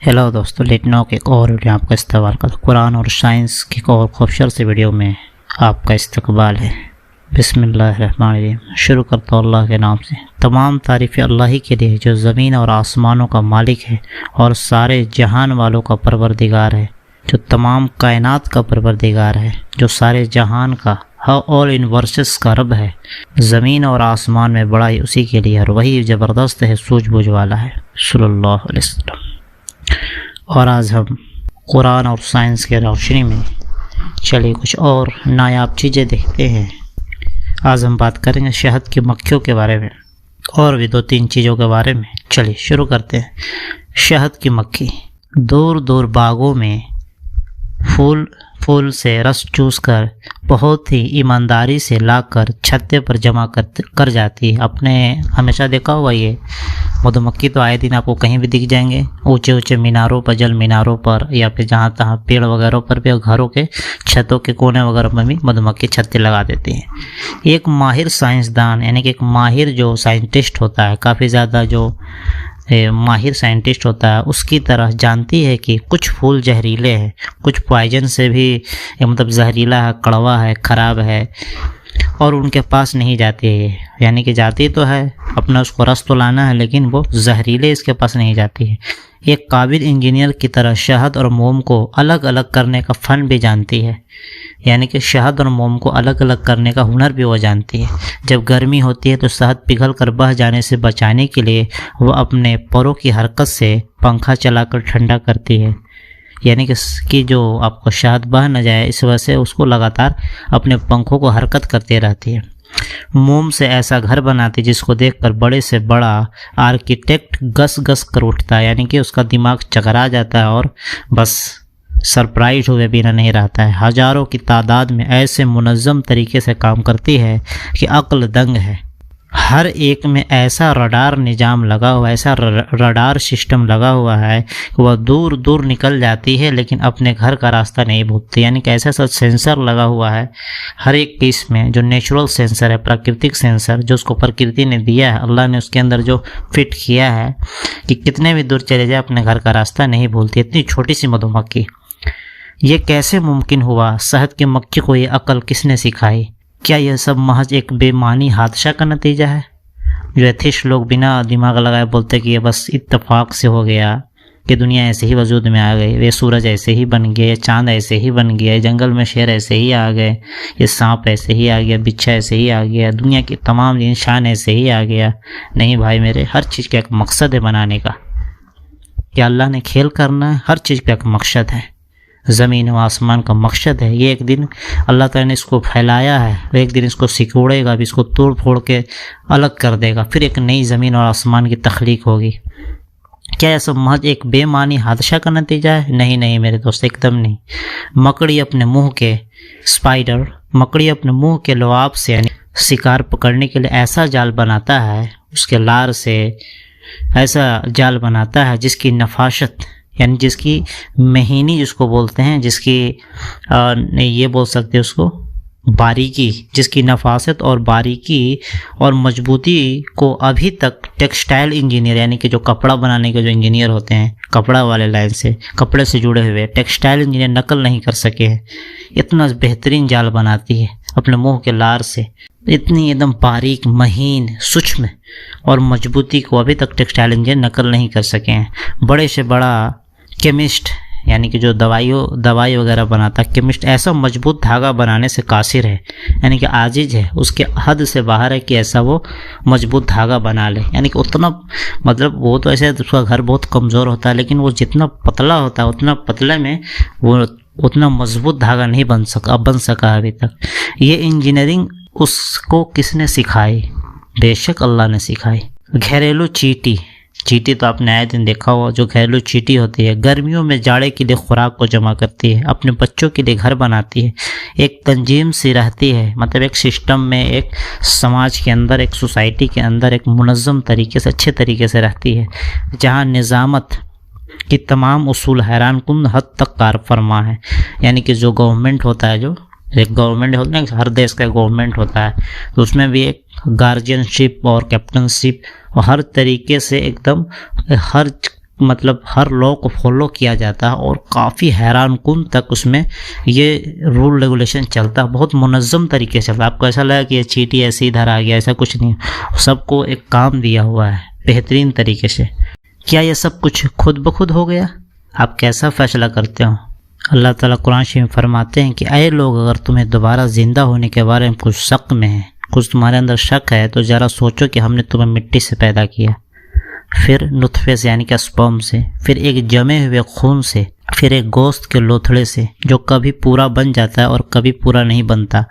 Hello دوستو، لیٹنو کے ایک اور ویڈیو آپ کا استقبال کرتا ہوں۔ قرآن اور سائنس کی ایک اور خوبصورت سے ویڈیو میں آپ کا استقبال ہے۔ بسم اللہ الرحمن الرحیم۔ شروع کرتا ہوں اللہ کے نام سے۔ تمام تعریفیں اللہ ہی کے لیے جو زمین اور آسمانوں کا مالک ہے اور سارے جہان والوں کا پروردگار ہے، جو تمام کائنات کا پروردگار ہے، جو سارے جہان کا آل یونیورسز کا رب ہے۔ زمین اور آسمان میں بڑائی اسی کے لیے اور وہی زبردست ہے، سوجھ بوجھ والا ہے، صلی اللہ علیہ وسلم۔ اور آج ہم قرآن اور سائنس کے روشنی میں چلیے کچھ اور نایاب چیزیں دیکھتے ہیں۔ آج ہم بات کریں گے شہد کی مکھیوں کے بارے میں اور بھی 2-3 چیزوں کے بارے میں۔ چلیے شروع کرتے ہیں۔ شہد کی مکھی دور دور باغوں میں پھول سے رس چوس کر بہت ہی ایمانداری سے لا کر چھتے پر جمع کر جاتی ہے۔ آپ نے ہمیشہ دیکھا ہوگا یہ مدھو مکھی تو آئے دن آپ کو کہیں بھی دکھ جائیں گے، اونچے اونچے میناروں پر، جل میناروں پر، یا پھر جہاں تہاں پیڑ وغیرہ پر بھی، اور گھروں کے چھتوں کے کونے وغیرہ میں بھی مدھو مکھی چھتے لگا دیتی ہیں۔ ایک ماہر سائنسدان، یعنی کہ ایک ماہر جو سائنٹسٹ ہوتا ہے، کافی زیادہ جو ماہر سائنٹسٹ ہوتا ہے، اس کی طرح جانتی ہے کہ کچھ پھول زہریلے ہیں، کچھ پوائزن سے بھی مطلب زہریلا ہے، کڑوا ہے، خراب ہے، اور ان کے پاس نہیں جاتی ہے۔ یعنی کہ جاتی تو ہے، اپنا اس کو رس تو لانا ہے، لیکن وہ زہریلے اس کے پاس نہیں جاتی ہے۔ ایک قابل انجینئر کی طرح شہد اور موم کو الگ الگ کرنے کا فن بھی جانتی ہے، یعنی کہ شہد اور موم کو الگ الگ کرنے کا ہنر بھی وہ جانتی ہے۔ جب گرمی ہوتی ہے تو شہد پگھل کر بہہ جانے سے بچانے کے لیے وہ اپنے پروں کی حرکت سے پنکھا چلا کر ٹھنڈا کرتی ہے، یعنی کہ جو آپ کو شہد بہہ نہ جائے، اس وجہ سے اس کو لگاتار اپنے پنکھوں کو حرکت کرتے رہتی ہے۔ موم سے ایسا گھر بناتی جس کو دیکھ کر بڑے سے بڑا آرکیٹیکٹ گس گس کر اٹھتا ہے، یعنی کہ اس کا دماغ چکرا جاتا ہے اور بس سرپرائز ہوئے بنا نہیں رہتا ہے۔ ہزاروں کی تعداد میں ایسے منظم طریقے سے کام کرتی ہے کہ عقل دنگ ہے۔ ہر ایک میں ایسا رڈار نظام لگا ہوا ہے، ایسا رڈار سسٹم لگا ہوا ہے کہ وہ دور دور نکل جاتی ہے لیکن اپنے گھر کا راستہ نہیں بھولتی، یعنی کہ ایسا سینسر لگا ہوا ہے ہر ایک پیس میں، جو نیچرل سینسر ہے، پراکرتک سینسر، جو اس کو پرکرتی نے دیا ہے، اللہ نے اس کے اندر جو فٹ کیا ہے کہ کتنے بھی دور چلے جائے اپنے گھر کا راستہ نہیں بھولتی۔ اتنی چھوٹی سی مدھو مکھی، یہ کیسے ممکن ہوا؟ شہد کی مکھی کو یہ عقل کس نے سکھائی؟ کیا یہ سب محض ایک بے معنی حادثہ کا نتیجہ ہے؟ جو ایتھسٹ لوگ بنا دماغ لگائے بولتے کہ یہ بس اتفاق سے ہو گیا، کہ دنیا ایسے ہی وجود میں آ گئی، یہ سورج ایسے ہی بن گیا، یہ چاند ایسے ہی بن گیا، جنگل میں شیر ایسے ہی آ گئے، یہ سانپ ایسے ہی آ گیا، بچھا ایسے ہی آ گیا، دنیا کی تمام انسان ایسے ہی آ گیا۔ نہیں بھائی میرے، ہر چیز کا ایک مقصد ہے بنانے کا۔ کیا اللہ نے کھیل کرنا ہے؟ ہر چیز کا ایک مقصد ہے۔ زمین و آسمان کا مقصد ہے۔ یہ ایک دن اللہ تعالیٰ نے اس کو پھیلایا ہے، ایک دن اس کو سکوڑے گا بھی، اس کو توڑ پھوڑ کے الگ کر دے گا، پھر ایک نئی زمین اور آسمان کی تخلیق ہوگی۔ کیا یہ سب محض ایک بے معنی حادثہ کا نتیجہ ہے؟ نہیں میرے دوست، ایک دم نہیں۔ مکڑی اپنے منہ کے لعاب سے، یعنی شکار پکڑنے کے لیے ایسا جال بناتا ہے، اس کے لار سے ایسا جال بناتا ہے جس کی نفاست، یعنی جس کی مہینی جس کو بولتے ہیں، جس کی یہ بول سکتے اس کو باریکی، جس کی نفاست اور باریکی اور مضبوطی کو ابھی تک ٹیکسٹائل انجینئر، یعنی کہ جو کپڑا بنانے کے جو انجینئر ہوتے ہیں، کپڑا والے لائن سے، کپڑے سے جڑے ہوئے ٹیکسٹائل انجینئر نقل نہیں کر سکے ہیں۔ اتنا بہترین جال بناتی ہے اپنے منہ کے لار سے، اتنی ایک دم باریک، مہین، سوچم اور مضبوطی کو ابھی تک ٹیکسٹائل انجینئر نقل نہیں کر سکے ہیں۔ بڑے سے بڑا کیمسٹ، یعنی کہ جو دوائی وغیرہ بناتا ہے کیمسٹ، ایسا مضبوط دھاگا بنانے سے قاصر ہے، یعنی کہ عاجز ہے، اس کے حد سے باہر ہے کہ ایسا وہ مضبوط دھاگا بنا لے، یعنی کہ اتنا مطلب وہ تو ایسے اس کا گھر بہت کمزور ہوتا ہے، لیکن وہ جتنا پتلا ہوتا ہے اتنا پتلے میں وہ اتنا مضبوط دھاگا نہیں بن سکا ابھی تک۔ یہ انجینئرنگ اس کو کس نے سکھائی؟ بے شک اللہ نے سکھائی۔ گھریلو چیٹی تو آپ نے آئے دن دیکھا ہوا، جو گھریلو چیٹی ہوتی ہے، گرمیوں میں جاڑے کے لیے خوراک کو جمع کرتی ہے، اپنے بچوں کے لیے گھر بناتی ہے، ایک تنظیم سی رہتی ہے، مطلب ایک سسٹم میں، ایک سماج کے اندر، ایک سوسائٹی کے اندر ایک منظم طریقے سے، اچھے طریقے سے رہتی ہے، جہاں نظامت کی تمام اصول حیران کن حد تک کار فرما ہے۔ یعنی کہ جو گورنمنٹ ہوتا ہے، جو ایک گورنمنٹ ہوتا ہے، ہر دیش کا گورنمنٹ ہوتا ہے، تو اس میں بھی ایک گارجین شپ اور کیپٹن شپ اور ہر طریقے سے ایک دم ہر مطلب ہر لا کو فالو کیا جاتا ہے اور کافی حیران کن تک اس میں یہ رول ریگولیشن چلتا ہے، بہت منظم طریقے سے چلتا ہے۔ آپ کو ایسا لگا کہ یہ چیٹی ایسے ادھر آ گیا، ایسا کچھ نہیں، سب کو ایک کام دیا ہوا ہے بہترین طریقے سے۔ کیا یہ سب کچھ خود بخود ہو گیا؟ آپ کیسا فیصلہ کرتے ہو؟ اللہ تعالیٰ قرآن شریف میں فرماتے ہیں کہ اے لوگ، اگر تمہیں دوبارہ زندہ ہونے کے بارے میں کچھ شک میں ہے، کچھ تمہارے اندر شک ہے، تو ذرا سوچو کہ ہم نے تمہیں مٹی سے پیدا کیا، پھر نطفے سے یعنی کہ اسپرم سے، پھر ایک جمے ہوئے خون سے، پھر ایک گوشت کے لوتھڑے سے جو کبھی پورا بن جاتا ہے اور کبھی پورا نہیں بنتا،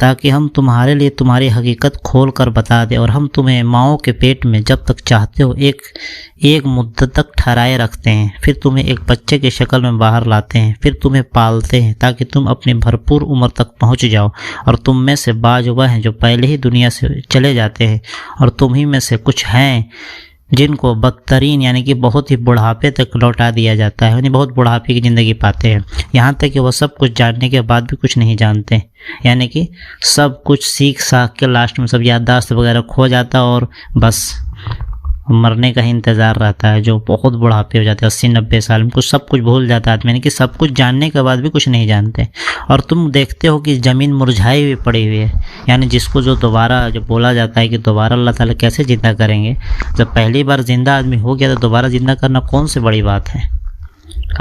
تاکہ ہم تمہارے لیے تمہاری حقیقت کھول کر بتا دیں، اور ہم تمہیں ماؤں کے پیٹ میں جب تک چاہتے ہو ایک مدت تک ٹھہرائے رکھتے ہیں، پھر تمہیں ایک بچے کی شکل میں باہر لاتے ہیں، پھر تمہیں پالتے ہیں تاکہ تم اپنی بھرپور عمر تک پہنچ جاؤ، اور تم میں سے بعض وہ ہیں جو پہلے ہی دنیا سے چلے جاتے ہیں، اور تم ہی میں سے کچھ ہیں جن کو بدترین یعنی کہ بہت ہی بڑھاپے تک لوٹا دیا جاتا ہے، یعنی بہت بڑھاپے کی زندگی پاتے ہیں، یہاں تک کہ وہ سب کچھ جاننے کے بعد بھی کچھ نہیں جانتے، یعنی کہ سب کچھ سیکھ ساکھ کے لاسٹ میں سب یادداشت وغیرہ کھو جاتا اور بس مرنے کا ہی انتظار رہتا ہے، جو بہت بڑھاپے ہو جاتے ہیں 80-90 سال میں، کچھ سب کچھ بھول جاتا ہے آدمی، یعنی کہ سب کچھ جاننے کے بعد بھی کچھ نہیں جانتے۔ اور تم دیکھتے ہو کہ زمین مرجھائی ہوئی پڑی ہوئی ہے، یعنی جس کو جو دوبارہ جو بولا جاتا ہے کہ دوبارہ اللہ تعالیٰ کیسے زندہ کریں گے، جب پہلی بار زندہ آدمی ہو گیا تو دوبارہ زندہ کرنا کون سی بڑی بات ہے؟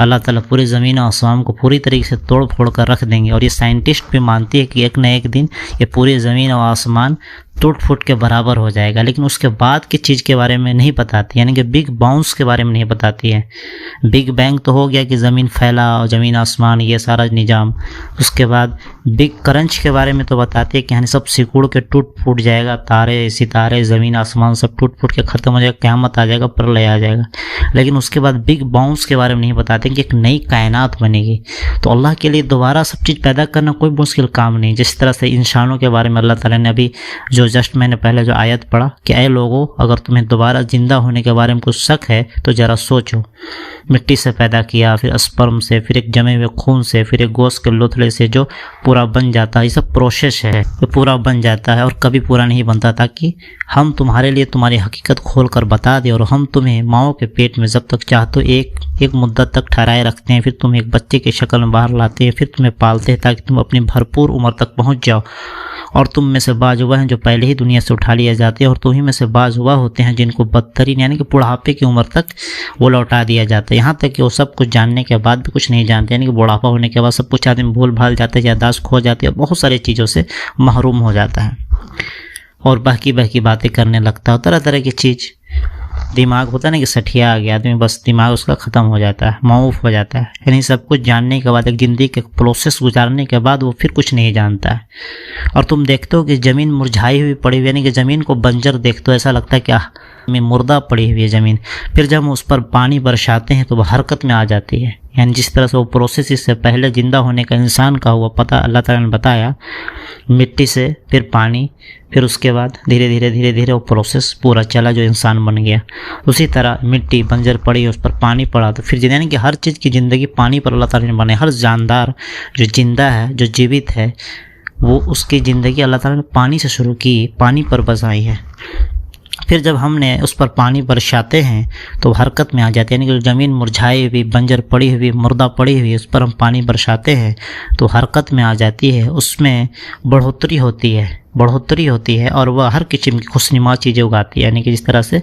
اللہ تعالیٰ پوری زمین و آسمان کو پوری طریقے سے توڑ پھوڑ کر رکھ دیں گے، اور یہ سائنٹسٹ بھی مانتی ہے کہ ایک نہ ایک دن یہ پوری زمین و آسمان ٹوٹ پھوٹ کے برابر ہو جائے گا، لیکن اس کے بعد کی چیز کے بارے میں نہیں بتاتی، یعنی کہ بگ باؤنس کے بارے میں نہیں بتاتی ہے۔ بگ بینگ تو ہو گیا کہ زمین پھیلا اور زمین آسمان یہ سارا نظام، اس کے بعد بگ کرنچ کے بارے میں تو بتاتی ہے کہ یعنی سب سکڑ کے ٹوٹ پھوٹ جائے گا، تارے ستارے زمین آسمان سب ٹوٹ پھوٹ کے ختم ہو جائے گا، قیامت آ جائے گا، پرلے آ جائے گا، لیکن اس کے بعد بگ باؤنس کے بارے میں نہیں بتاتے کہ ایک نئی کائنات بنے گی۔ تو اللہ کے لیے دوبارہ سب چیز پیدا کرنا کوئی مشکل کام نہیں، جس طرح سے انسانوں کے بارے میں اللہ تعالیٰ نے ابھی جو جسٹ میں نے پہلے جو آیت پڑھا کہ اے لوگو، اگر تمہیں دوبارہ زندہ ہونے کے بارے میں کچھ شک ہے تو ذرا سوچو، مٹی سے پیدا کیا، پھر اسپرم سے، پھر ایک جمے ہوئے خون سے، پھر ایک گوشت کے لوتھڑے سے جو پورا بن جاتا ہے، یہ سب پروسیس ہے، یہ پورا بن جاتا ہے اور کبھی پورا نہیں بنتا، تاکہ ہم تمہارے لیے تمہاری حقیقت کھول کر بتا دیں، اور ہم تمہیں ماؤں کے پیٹ میں جب تک چاہتے ہو ایک مدت تک ٹھہرائے رکھتے ہیں، پھر تم ایک بچے کی شکل میں باہر لاتے ہیں، پھر تمہیں پالتے ہیں تاکہ تم اپنی بھرپور عمر تک پہنچ جاؤ، اور تم میں سے بعض وہ ہیں جو پہلے ہی دنیا سے اٹھا لیے جاتے ہیں، اور تمہیں میں سے بعض وہ ہوتے ہیں جن کو بدترین یعنی کہ بڑھاپے کی عمر تک وہ لوٹا دیا جاتا ہے، یہاں تک کہ وہ سب کچھ جاننے کے بعد بھی کچھ نہیں جانتے، یعنی کہ بڑھاپا ہونے کے بعد سب کچھ آدمی بھول بھال جاتا ہے، یادداشت کھو جاتی ہے، بہت ساری چیزوں سے محروم ہو جاتا ہے، اور بہکی باتیں کرنے لگتا ہے، طرح طرح کی چیز، دماغ ہوتا ہے نا کہ سٹھیا آ گیا آدمی، بس دماغ اس کا ختم ہو جاتا ہے، معوف ہو جاتا ہے، یعنی سب کچھ جاننے کے بعد ایک زندگی کے پروسیس گزارنے کے بعد وہ پھر کچھ نہیں جانتا ہے۔ اور تم دیکھتے ہو کہ زمین مرجھائی ہوئی پڑی ہوئی، یعنی کہ زمین کو بنجر دیکھتے ہو، ایسا لگتا ہے کہ میں مردہ پڑی ہوئی ہے زمین، پھر جب ہم اس پر پانی برساتے ہیں تو وہ حرکت میں آ جاتی ہے، یعنی جس طرح سے وہ پروسیس اس سے پہلے زندہ ہونے کا انسان کا ہوا پتہ اللہ تعالیٰ نے بتایا، مٹی سے پھر پانی، پھر اس کے بعد دھیرے دھیرے وہ پروسیس پورا چلا جو انسان بن گیا، اسی طرح مٹی بنجر پڑی اس پر پانی پڑا، تو پھر یعنی کہ ہر چیز کی زندگی پانی پر اللہ تعالیٰ نے بنائی، ہر جاندار جو زندہ ہے جو جیوت ہے وہ اس کی زندگی اللہ تعالیٰ نے پانی سے شروع کی، پانی پر بسائی ہے، پھر جب ہم نے اس پر پانی برساتے ہیں تو حرکت میں آ جاتے ہیں، یعنی کہ زمین مرجھائی ہوئی بنجر پڑی ہوئی مردہ پڑی ہوئی اس پر ہم پانی برساتے ہیں تو حرکت میں آ جاتی ہے، اس میں بڑھوتری ہوتی ہے اور وہ ہر قسم کی خوشنما چیزیں اگاتی ہے، یعنی کہ جس طرح سے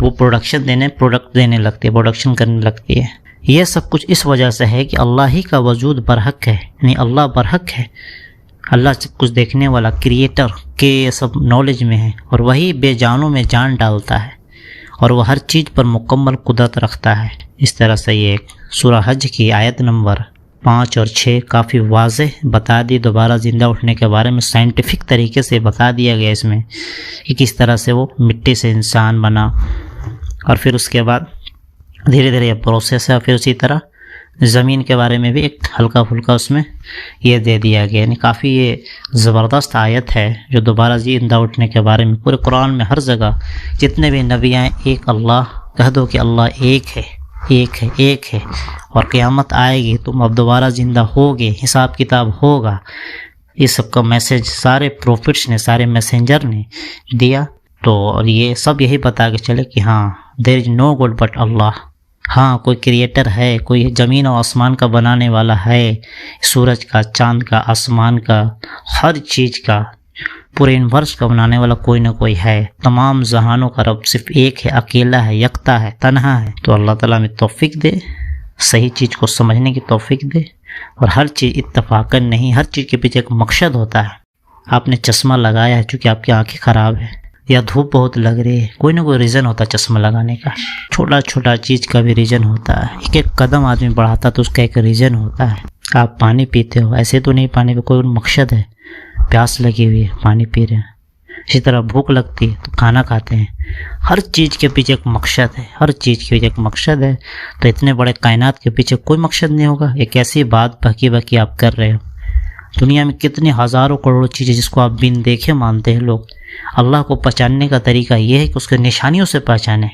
وہ پروڈکٹ دینے لگتی ہے، پروڈکشن کرنے لگتی ہے۔ یہ سب کچھ اس وجہ سے ہے کہ اللہ ہی کا وجود برحق ہے، یعنی اللہ برحق ہے، اللہ سب کچھ دیکھنے والا کریٹر کے سب نالج میں ہے، اور وہی بے جانوں میں جان ڈالتا ہے، اور وہ ہر چیز پر مکمل قدرت رکھتا ہے۔ اس طرح سے یہ سورہ حج کی آیت نمبر 5 اور 6 کافی واضح بتا دی دوبارہ زندہ اٹھنے کے بارے میں، سائنٹیفک طریقے سے بتا دیا گیا اس میں کہ کس طرح سے وہ مٹی سے انسان بنا، اور پھر اس کے بعد دھیرے یہ پروسیس ہے، پھر اسی طرح زمین کے بارے میں بھی ایک ہلکا پھلکا اس میں یہ دے دیا گیا، یعنی کافی یہ زبردست آیت ہے جو دوبارہ زندہ اٹھنے کے بارے میں پورے قرآن میں ہر جگہ جتنے بھی نبی ہیں، ایک اللہ کہہ دو کہ اللہ ایک ہے، اور قیامت آئے گی، تم اب دوبارہ زندہ ہوگے، حساب کتاب ہوگا، یہ سب کا میسج سارے پروفٹس نے، سارے میسنجر نے دیا، تو اور یہ سب یہی بتا کے چلے کہ ہاں دیر از نو گاڈ بٹ اللہ، ہاں کوئی کریٹر ہے، کوئی زمین و آسمان کا بنانے والا ہے، سورج کا، چاند کا، آسمان کا، ہر چیز کا، پورے یونیورس کا بنانے والا کوئی نہ کوئی ہے۔ تمام جہانوں کا رب صرف ایک ہے، اکیلا ہے، یکتا ہے، تنہا ہے۔ تو اللہ تعالیٰ ہمیں توفیق دے، صحیح چیز کو سمجھنے کی توفیق دے، اور ہر چیز اتفاقاً نہیں، ہر چیز کے پیچھے ایک مقصد ہوتا ہے۔ آپ نے چشمہ لگایا ہے چونکہ آپ کی آنکھیں خراب ہے، یا دھوپ بہت لگ رہی ہے، کوئی نہ کوئی ریزن ہوتا ہے چشمہ لگانے کا۔ چھوٹا چھوٹا چیز کا بھی ریزن ہوتا ہے، ایک ایک قدم آدمی بڑھاتا تو اس کا ایک ریزن ہوتا ہے۔ آپ پانی پیتے ہو، ایسے تو نہیں پانی پہ کوئی مقصد ہے، پیاس لگی ہوئی ہے پانی پی رہے ہیں۔ اسی طرح بھوک لگتی ہے تو کھانا کھاتے ہیں۔ ہر چیز کے پیچھے ایک مقصد ہے، ہر چیز کے پیچھے ایک مقصد ہے۔ تو اتنے بڑے کائنات کے پیچھے کوئی مقصد نہیں ہوگا؟ ایک ایسی بات بکی بکی آپ کر رہے ہو۔ دنیا میں کتنی ہزاروں کروڑوں چیزیں جس کو آپ بن دیکھے مانتے ہیں لوگ۔ اللہ کو پہچاننے کا طریقہ یہ ہے کہ اس کے نشانیوں سے پہچانیں۔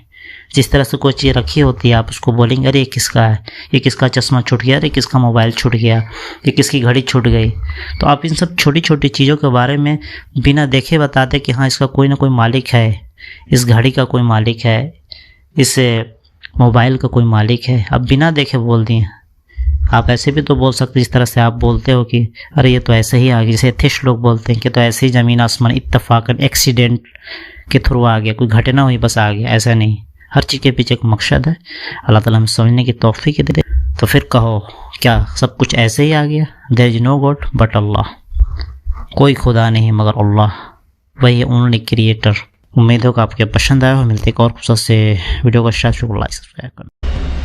جس طرح سے کوئی چیز رکھی ہوتی ہے آپ اس کو بولیں گے ارے یہ کس کا ہے، یہ کس کا چشمہ چھوٹ گیا، ارے کس کا موبائل چھوٹ گیا، یہ کس کی گھڑی چھوٹ گئی۔ تو آپ ان سب چھوٹی چھوٹی چیزوں کے بارے میں بنا دیکھے بتاتے کہ ہاں اس کا کوئی نہ کوئی مالک ہے، اس گھڑی کا کوئی مالک ہے، اس موبائل کا کوئی مالک ہے، آپ بنا دیکھے بول دیے۔ آپ ایسے بھی تو بول سکتے جس طرح سے آپ بولتے ہو کہ ارے یہ تو ایسے ہی آ گیا، جیسے ایتھسٹ لوگ بولتے ہیں کہ تو ایسے ہی زمین آسمان اتفاقاً ایکسیڈنٹ کے تھرو آ گیا، کوئی گھٹنا ہوئی بس آ گیا، ایسا نہیں۔ ہر چیز کے پیچھے ایک مقصد ہے۔ اللہ تعالیٰ ہمیں سمجھنے کی توفیق دے۔ تو پھر کہو کیا سب کچھ ایسے ہی آ گیا؟ دیر از نو گاڈ بٹ اللہ، کوئی خدا نہیں مگر اللہ، وہی اونلی کریٹر۔ امید ہو کہ آپ کے پسند آیا ہو۔ ملتے ایک اور خوبصورت سے ویڈیو کا شکریہ، لائک سبسکرائب کرنا۔